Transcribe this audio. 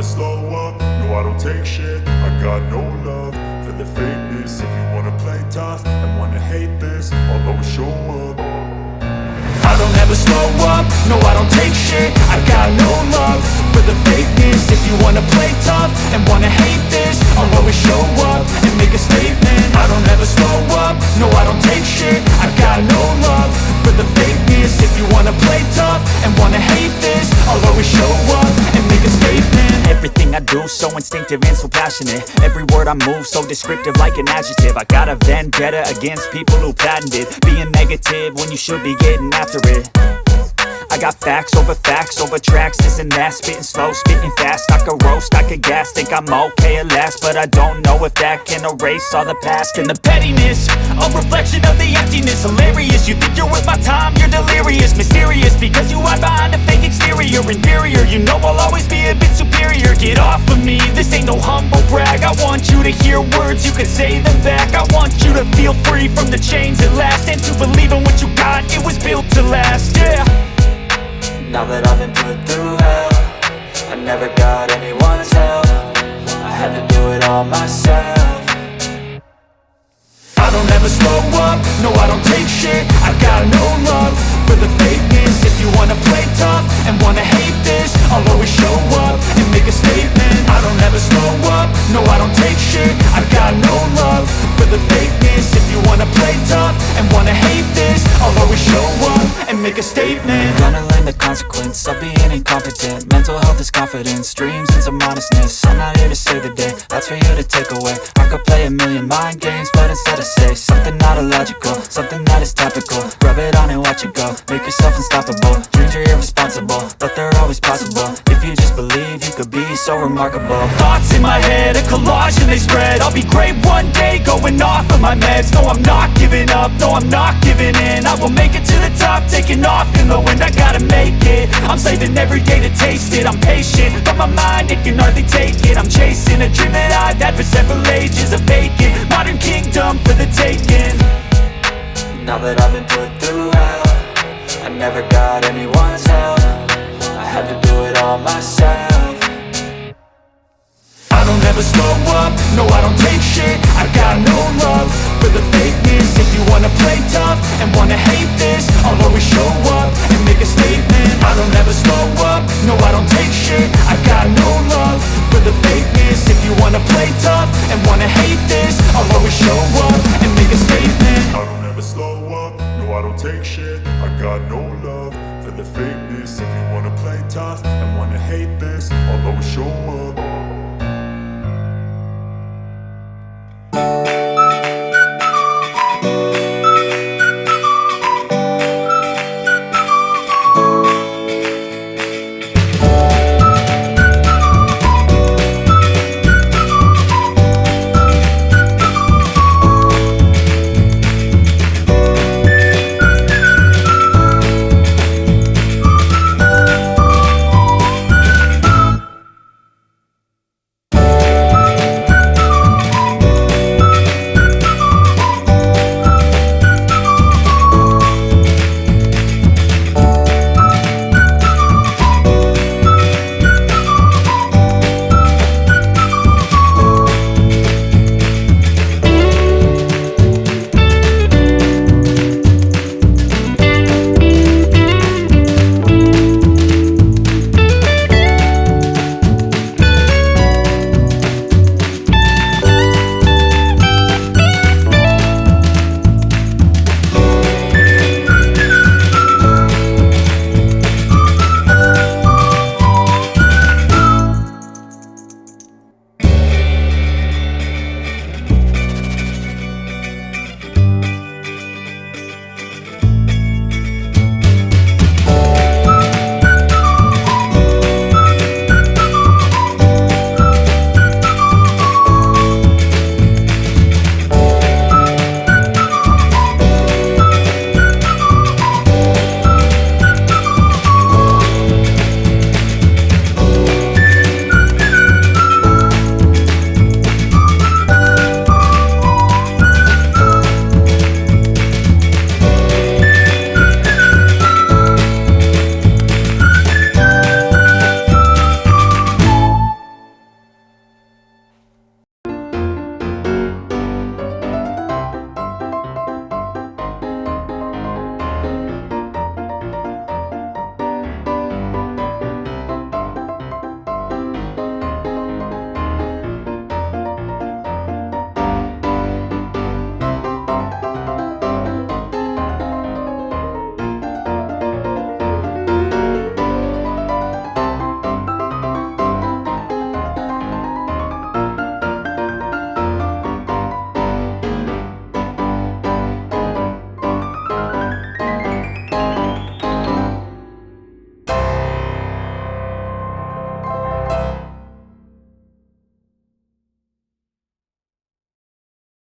slow up, no I don't take shit. I got no love for the fakeness. If you wanna play tough and wanna hate this, I'll always show up. I don't ever slow up, no I don't take shit. I got no love for the fakeness. If you wanna play tough and wanna hate this, I'll always show up and make a statement. I don't ever slow up, no I don't take shit. I got no love for the fakeness. If you wanna play tough and wanna hate this, I'll always show up and make a statement. Everything I do so instinctive and so passionate. Every word I move so descriptive like an adjective. I got a vendetta against people who patented being negative when you should be getting after it. I got facts over tracks, this and that. Spitting slow, spitting fast, I could roast, I could gas. Think I'm okay at last, but I don't know if that can erase all the past. And the pettiness, a reflection of the emptiness. Hilarious, you think you're worth my time, you're delirious. Mysterious, because you hide behind a fake exterior. Inferior, you know I'll always be a bit superior. Get off of me, this ain't no humble brag. I want you to hear words, you can say them back. I want you to feel free from the chains at last, and to believe in what you got, it was built to last, yeah. Now that I've been put through hell, I never got anyone's help. I had to do it all myself. I don't ever slow up, no I don't take shit. I got no love for the fakeness. If you wanna play tough and wanna hate this, I'll always show up and make a statement. I don't ever slow up, no I don't take shit. I got no love for the fakeness. If you wanna play tough and wanna hate this, I'll always show up and make a statement. Gonna learn the consequence of being incompetent. Mental health is confidence, dreams and some honestness. I'm not here to save the day, that's for you to take away. I could play a million mind games, but instead I say something not illogical, something that is topical. Rub it on and watch it go, make yourself unstoppable. Dreams are irresponsible, but they're always possible. If you just believe, you could be so remarkable. Thoughts in my head, a collage and they spread. I'll be great one day, going off of my meds. No, I'm not giving up, no, I'm not giving in. I will make it to the top, taking off in the wind. I gotta make it, I'm saving every day to taste it. I'm patient, but my mind, it can hardly take it. I'm chasing a dream that I've had for several ages. A vacant, modern kingdom for the taking. Now that I've been put through hell, I never got anyone's help. I had to do it all myself. I don't ever slow up, no I don't take shit. I got no love for the fakeness. If you wanna play tough and wanna hate this, I'll always show up and make a statement. I don't ever slow up, no I don't take shit. I got no love for the fakeness. If you wanna play tough and wanna hate